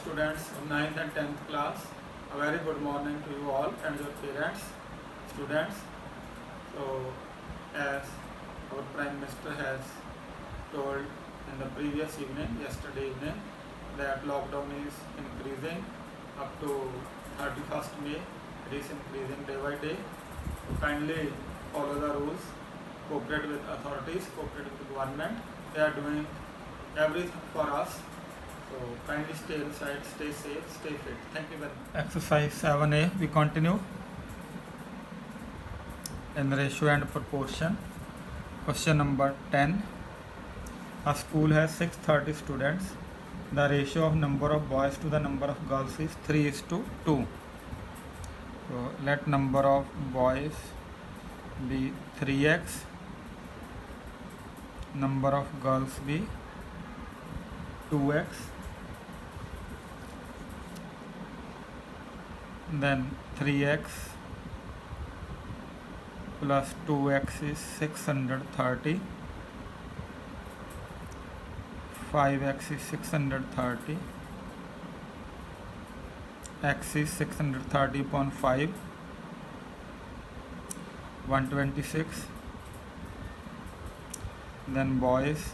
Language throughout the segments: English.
students of 9th and 10th class. A very good morning to you all and your parents, students. So, as our Prime Minister has told in the previous evening, yesterday evening, that lockdown is increasing up to 31st May. It is increasing day by day. So kindly follow the rules, cooperate with authorities, cooperate with the government. They are doing everything for us. So kindly stay inside, stay safe, stay fit. Thank you very much. Exercise 7A, we continue in ratio and proportion. Question number 10. A school has 630 students. The ratio of number of boys to the number of girls is 3:2. So let number of boys be 3x, number of girls be 2x, then 3x plus 2x is 630, 5x is 630, x is 630 upon 5, 126, then boys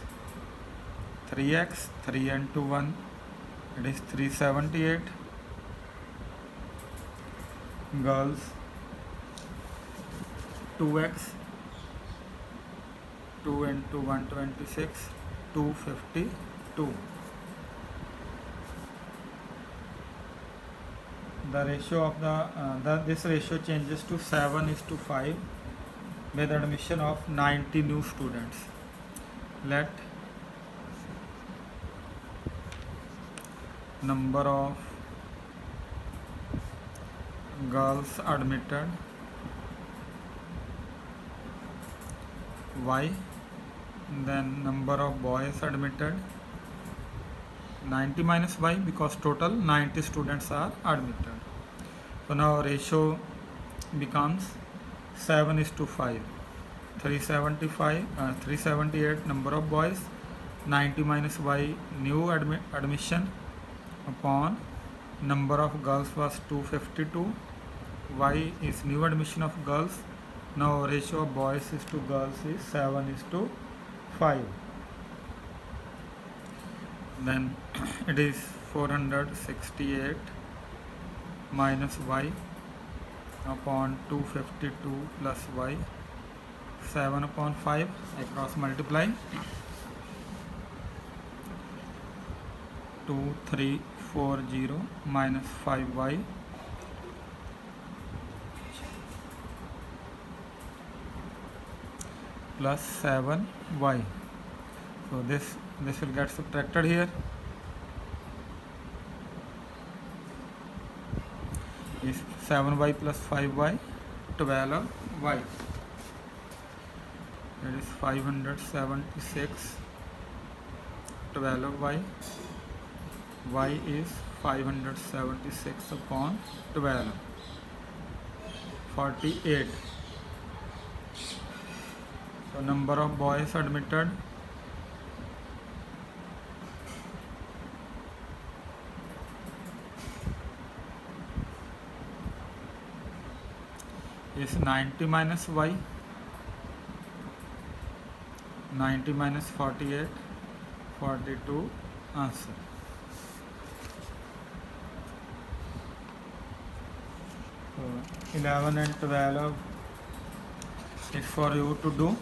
3x, 3 and 2 1, it is 378, girls 2x, 2 and 2 126, 252. The ratio of this ratio changes to 7:5 with admission of 90 new students. Let number of girls admitted y, then number of boys admitted 90 minus y, because total 90 students are admitted. So now ratio becomes 7:5. 378 number of boys, 90 minus y new admission upon number of girls was 252, y is new admission of girls. Now ratio of boys is to girls is 7:5. Then it is 468 minus y upon 252 plus y, 7 upon 5, I cross multiply, 2340 minus 5y plus 7y. So this will get subtracted here. Is 7y plus 5y, 12y. That is 576, 12y. Y is 576 upon 12, 48. So number of boys admitted is 90 minus y, 90 minus 48, 42 answer. So 11 and 12 is for you to do.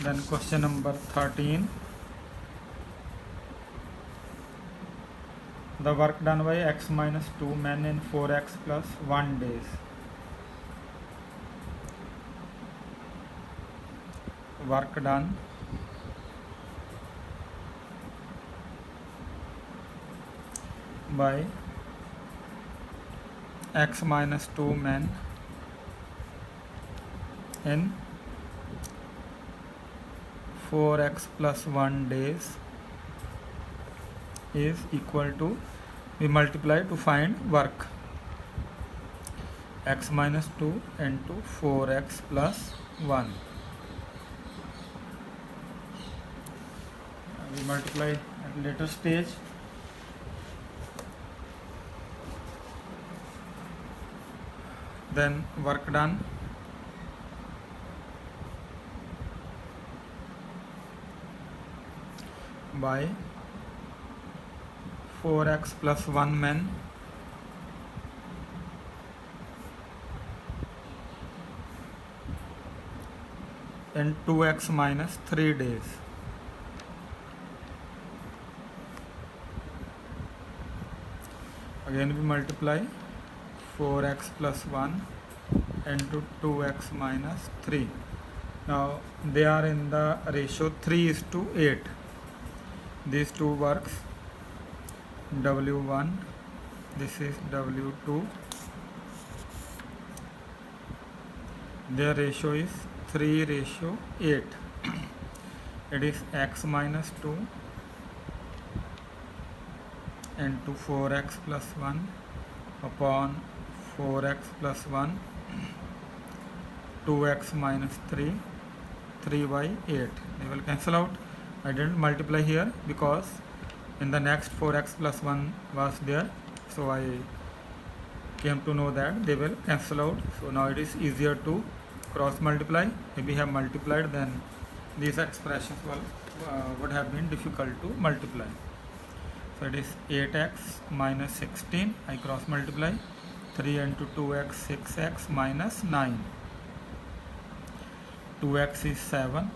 Then question number 13. The work done by x minus 2 men in 4x plus 1 days. Work done by x minus 2 men in 4x plus 1 days is equal to, we multiply to find work, x minus 2 into 4x plus 1. We multiply at later stage. then work done. By 4x plus 1 men in 2x minus 3 days. Again we multiply 4x plus 1 into 2x minus 3. Now they are in the ratio 3:8. These two works, W1, this is W2. Their ratio is 3:8. It is x minus 2 into 4x plus 1 upon 4x plus 1, 2x minus 3, 3 by 8. They will cancel out. I didn't multiply here because in the next 4x plus 1 was there, so I came to know that they will cancel out. So now it is easier to cross multiply. If we have multiplied, then these expressions would have been difficult to multiply. So it is 8x minus 16. I cross multiply. 3 into 2x, 6x minus 9. 2x is 7.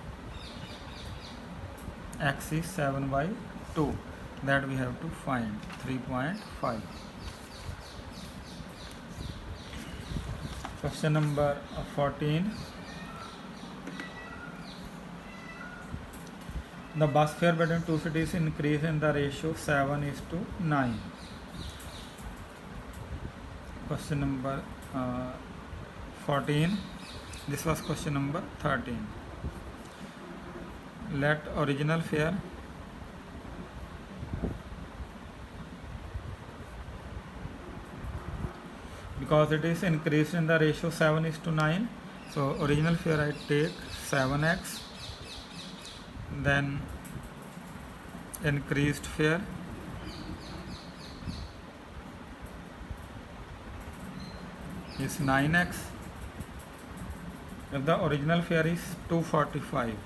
X is 7 by 2. That we have to find 3.5. Question number 14. The bus fare between two cities increase in the ratio 7:9. Question number 14. This was question number 13. Let original fare because it is increased in the ratio 7:9, so original fare I take 7x, then increased fare is 9x. If the original fare is 245,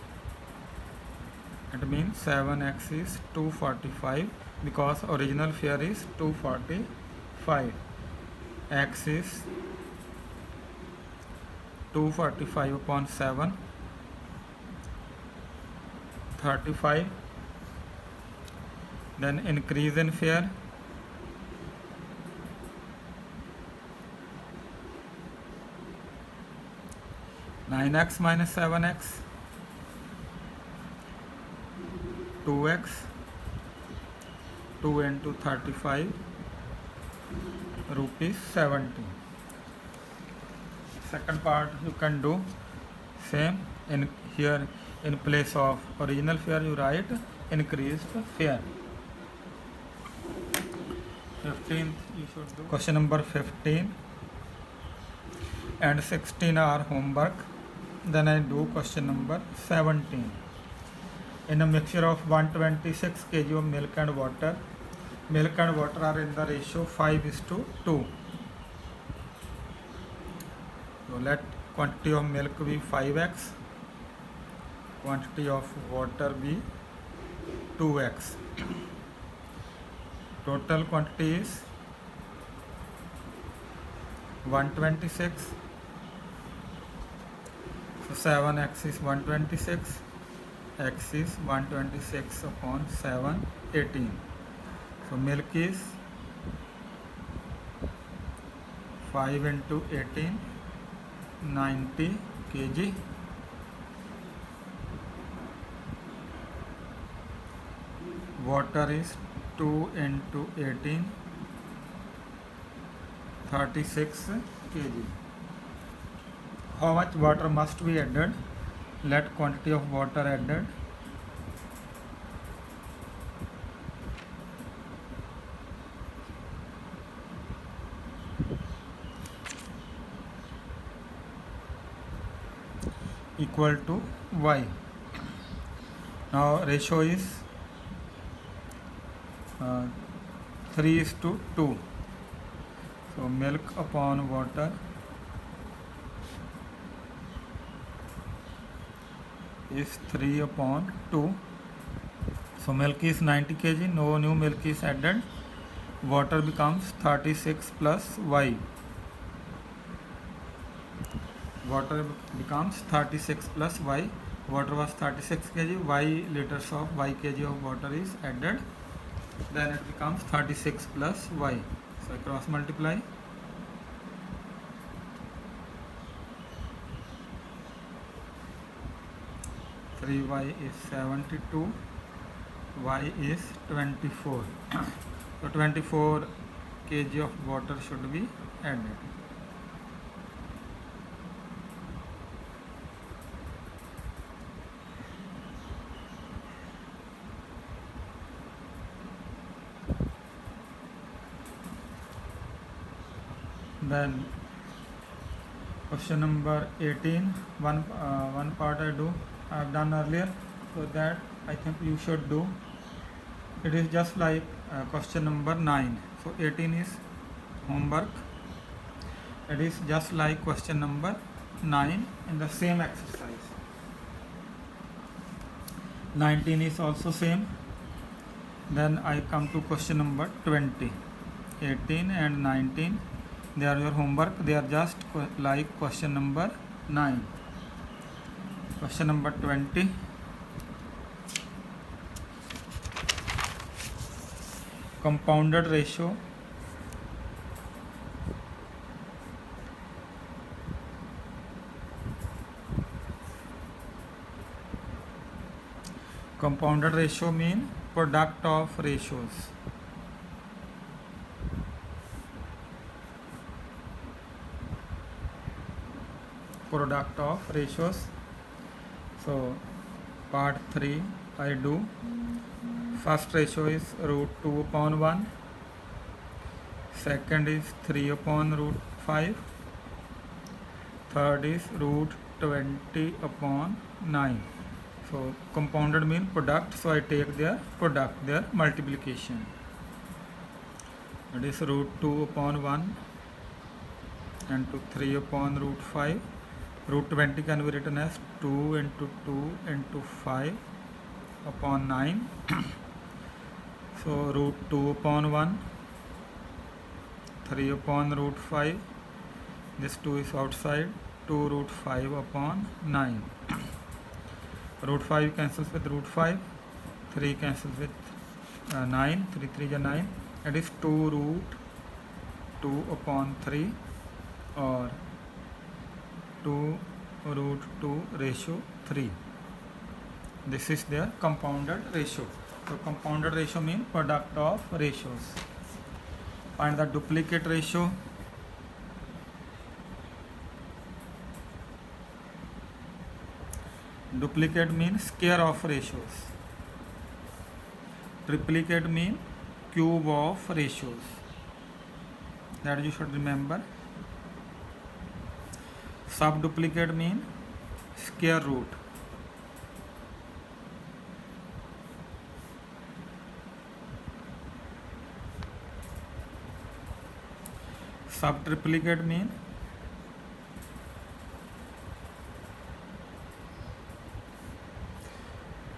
it means 7x is 245 because original fare is 245. X is 245 upon 7, 35. Then increase in fare, nine x minus 7x, 2x, 2 into 35, rupees 70. Second part you can do same. In here, in place of original fare you write increased fare. 15th you should do. Question number 15 and 16 are homework. Then I do question number 17. In a mixture of 126 kg of milk and water are in the ratio 5:2. So let quantity of milk be 5x, quantity of water be 2x. Total quantity is 126. So 7x is 126. X is 126 upon 7, 18. So milk is 5 into 18, 90 kg. Water is 2 into 18, 36 kg. How much water must be added? Let quantity of water added equal to y. Now ratio is 3:2. So milk upon water is 3 upon 2. So milk is 90 kg, no new milk is added. Water becomes 36 plus y. Water becomes 36 plus y. Water was 36 kg, y liters of y kg of water is added. Then it becomes 36 plus y. So I cross multiply. Three y is 72. Y is 24. So 24 kg of water should be added. Then question number 18, one part I have done earlier, so that I think you should do. It is just like question number 9. So 18 is homework. It is just like question number 9 in the same exercise. 19 is also same. Then I come to question number 20. 18 and 19, they are your homework. They are just like question number 9. Question number 20. Compounded ratio. Compounded ratio mean product of ratios. Product of ratios. So part 3 I do. First ratio is root 2 upon 1. Second is 3 upon root 5. Third is root 20 upon 9. So compounded mean product, so I take their product, their multiplication. That is root 2 upon 1 and to 3 upon root 5. Root 20 can be written as 2 into 2 into 5 upon 9. So root 2 upon 1, 3 upon root 5, this 2 is outside, 2 root 5 upon 9. Root 5 cancels with root 5, 3 cancels with 9, 3 3 is 9, that is 2 root 2 upon 3 or 2 root 2 ratio 3. This is their compounded ratio. So compounded ratio means product of ratios. Find the duplicate ratio. Duplicate means square of ratios. Triplicate means cube of ratios. That you should remember. Subduplicate means square root. Subtriplicate means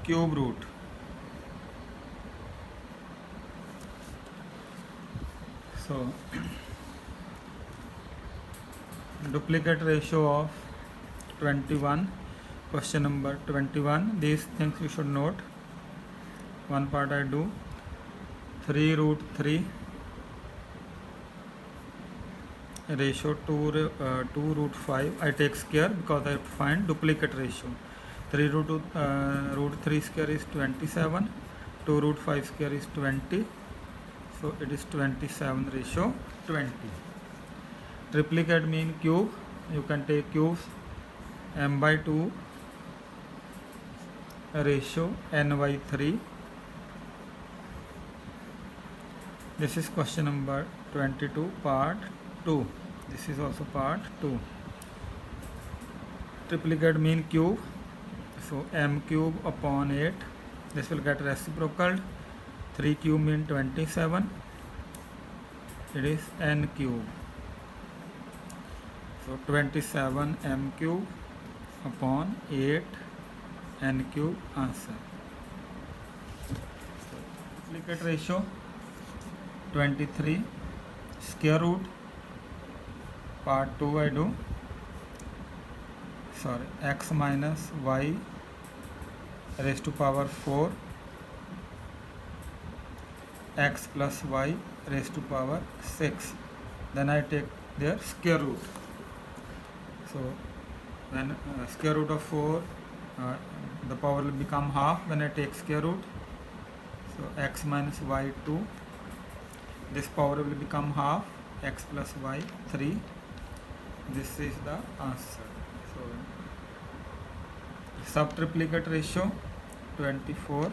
cube root. So duplicate ratio of 21, question number 21. These things you should note. One part I do. 3 root 3 ratio 2 root 5. I take square because I have to find duplicate ratio. 3 root 3 square is 27. 2 root 5 square is 20. So it is 27 ratio 20. Triplicate mean cube. You can take cubes. M by 2 ratio n by 3. This is question number 22, part 2. This is also part 2. Triplicate mean cube. So m cube upon 8. This will get reciprocal. 3 cube mean 27. It is n cube. So 27 m cube upon 8 n cube answer. Duplicate ratio 23. Square root part 2 I do. Sorry, x minus y raised to power 4 x plus y raised to power 6. Then I take their square root. So when square root of 4, the power will become half when I take square root. So x minus y 2, this power will become half, x plus y 3. This is the answer. So subtriplicate ratio 24.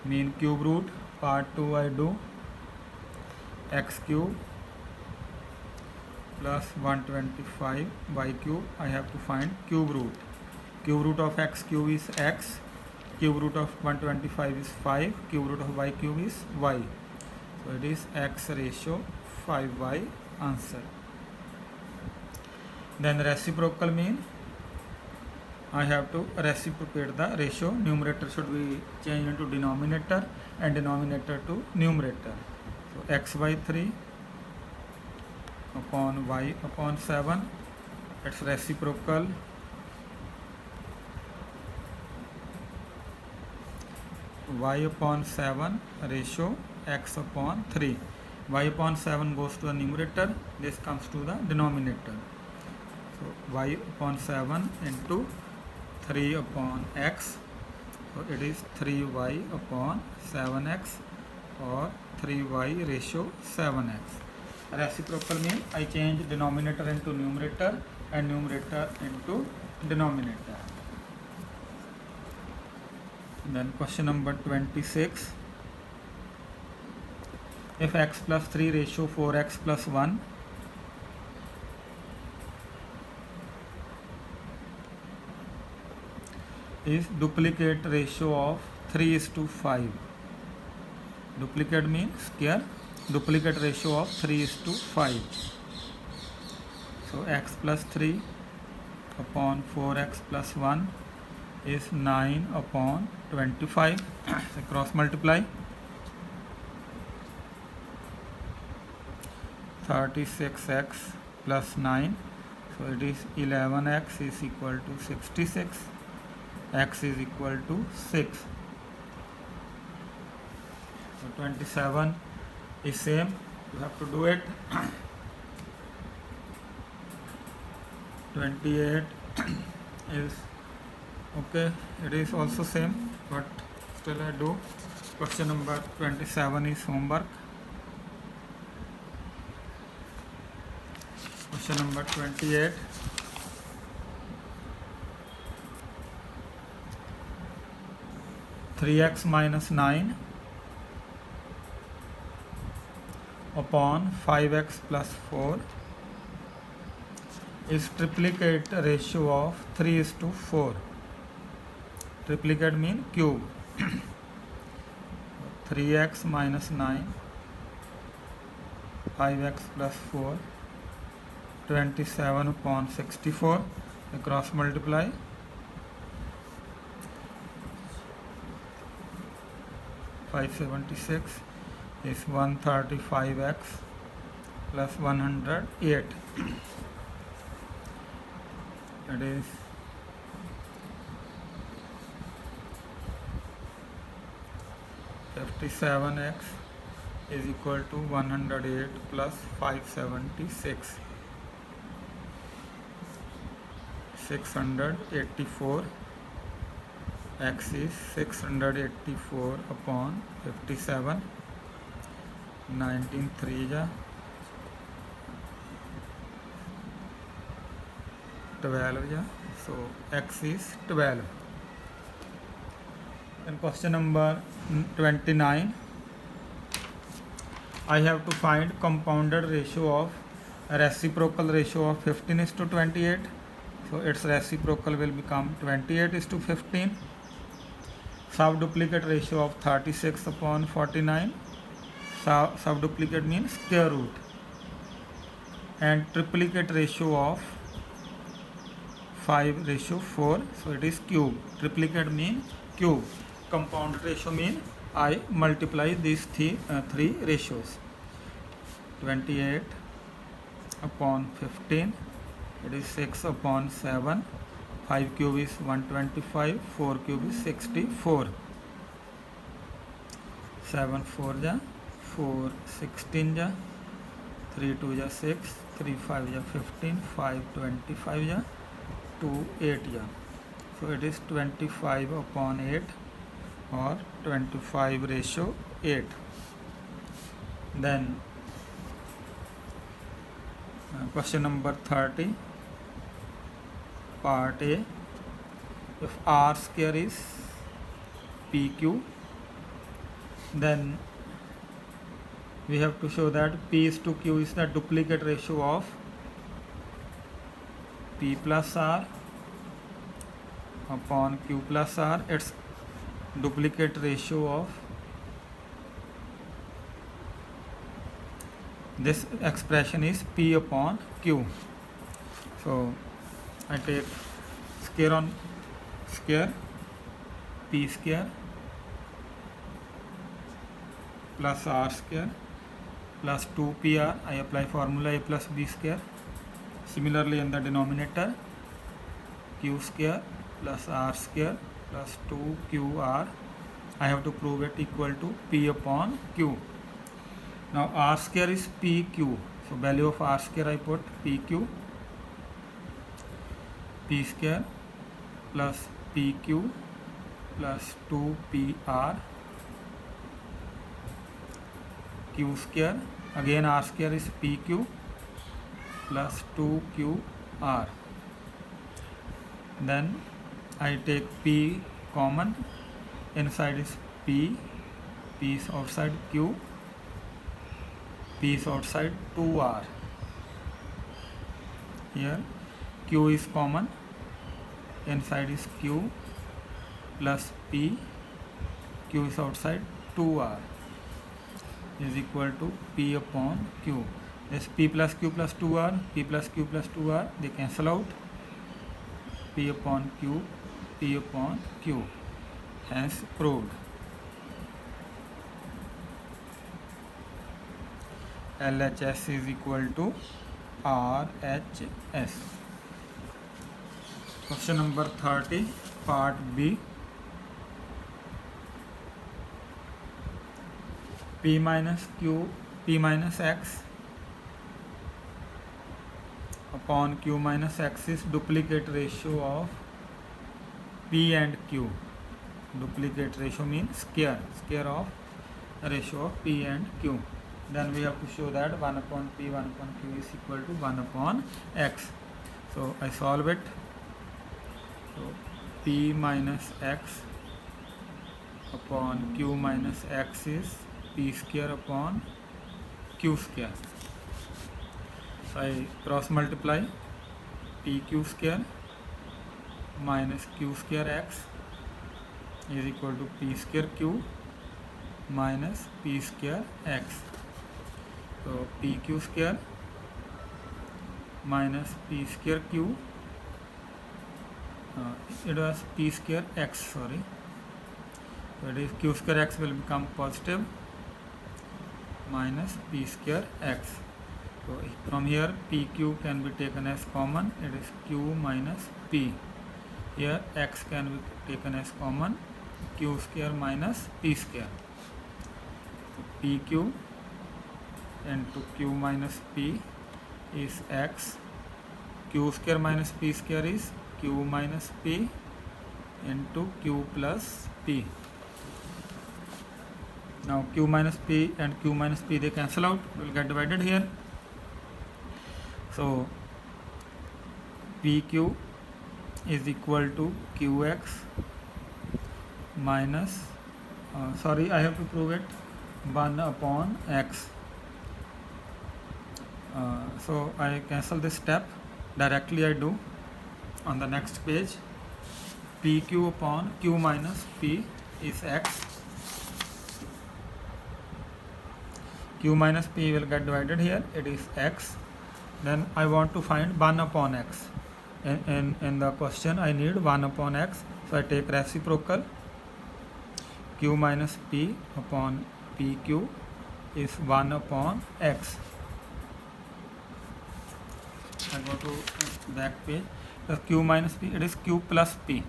Mean cube root part 2 I do. X cube plus 125 y cube. I have to find cube root. Cube root of x cube is x. Cube root of 125 is 5. Cube root of y cube is y. So it is x ratio 5y answer. Then reciprocal mean, I have to reciprocate the ratio. Numerator should be changed into denominator and denominator to numerator. So x by 3 upon y upon 7. It's reciprocal. Y upon 7 ratio x upon 3. Y upon 7 goes to the numerator. This comes to the denominator. So y upon 7 into 3 upon x. So it is 3y upon 7x or 3y ratio 7x. Reciprocal means I change denominator into numerator and numerator into denominator. Then question number 26. If x plus 3 ratio 4x plus 1 is duplicate ratio of 3:5. Duplicate means square. Duplicate ratio of 3:5. So x plus 3 upon 4x plus 1 is 9 upon 25. So cross multiply. 36x plus 9. So it is 11x is equal to 66. X is equal to 6. So 27 is same. You have to do it. 28 is okay. It is also same, but still I do. Question number 27 is homework. Question number 28. Three x minus 9 upon 5x plus 4 is triplicate ratio of 3:4. Triplicate mean cube. 3x minus 9, 5x plus 4, 27 upon 64. We cross multiply. 576 is 135x plus 108. That is 57x is equal to 108 plus 576. 684. X is 684 upon 57. 19 3 ja 12 ja. So x is 12. And question number 29. I have to find compounded ratio of reciprocal ratio of 15:28. So its reciprocal will become 28:15. Subduplicate ratio of 36 upon 49. Subduplicate means square root. And triplicate ratio of 5:4, so it is cube. Triplicate mean cube. Compound ratio mean I multiply these three ratios. 28/15, it is 6/7. 5 cube is 125, 4 cube is 64. 7 4 ja 4 16 ja 3 2 ja 6, 3 5 ja 15, 5 25 ja 2 8 ja. So it is 25/8 or 25:8. Then question number 30, part A. If R square is PQ, then we have to show that P/Q is the duplicate ratio of P plus R upon Q plus R. Its duplicate ratio of this expression is P upon Q. So I take square on square, P square plus R square plus 2PR. I apply formula A plus B square. Similarly in the denominator, Q square plus R square plus 2QR. I have to prove it equal to P upon Q. Now R square is PQ, so value of R square I put PQ. P square plus PQ plus 2PR. Q square, again R square is PQ plus 2QR. Then I take P common, inside is P, P is outside Q, P is outside 2R. Here Q is common, inside is Q plus P, Q is outside 2R is equal to P upon Q. This P plus Q plus 2R, P plus Q plus 2R, they cancel out. P upon Q, P upon Q. Hence proved. LHS is equal to RHS. Question number 30, part B. P minus x upon Q minus x is duplicate ratio of P and Q. Duplicate ratio means square of ratio of P and Q. Then we have to show that 1 upon P, 1 upon Q is equal to 1 upon x. So I solve it. So P minus x upon Q minus x is P square upon Q square. So I cross multiply PQ square minus Q square x is equal to P square Q minus P square x. So PQ square minus P square Q, it was P square x, sorry. So it is Q square x will become positive minus P square x. So from here PQ can be taken as common, it is Q minus P. Here x can be taken as common, Q square minus P square. So PQ into Q minus P is x. Q square minus P square is Q minus P into Q plus P. Now Q minus P and Q minus P, they cancel out, will get divided here. So PQ is equal to QX minus, sorry, I have to prove it, 1 upon x. So I cancel this step, directly I do on the next page. PQ upon Q minus P is x. Q minus P will get divided here, it is x. Then I want to find 1 upon x. in the question I need 1 upon x, so I take reciprocal. Q minus p upon pq is 1 upon x. I go to back page. So q minus p, it is q plus p.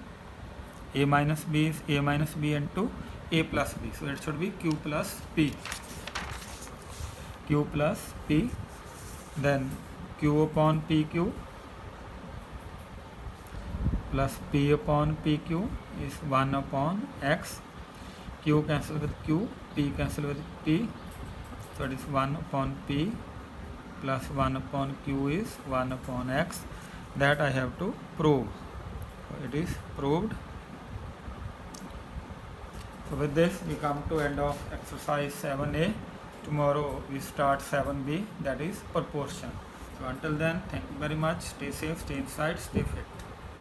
A minus b is a minus b into a plus b, so it should be q plus p. Q plus p, then q upon pq plus p upon pq is 1 upon x. Q cancel with q, p cancel with p, so it is 1 upon p plus 1 upon q is 1 upon x. That I have to prove. So it is proved. So with this we come to end of exercise 7a. Tomorrow we start 7b, that is proportion. So until then, thank you very much. Stay safe, stay inside, stay fit.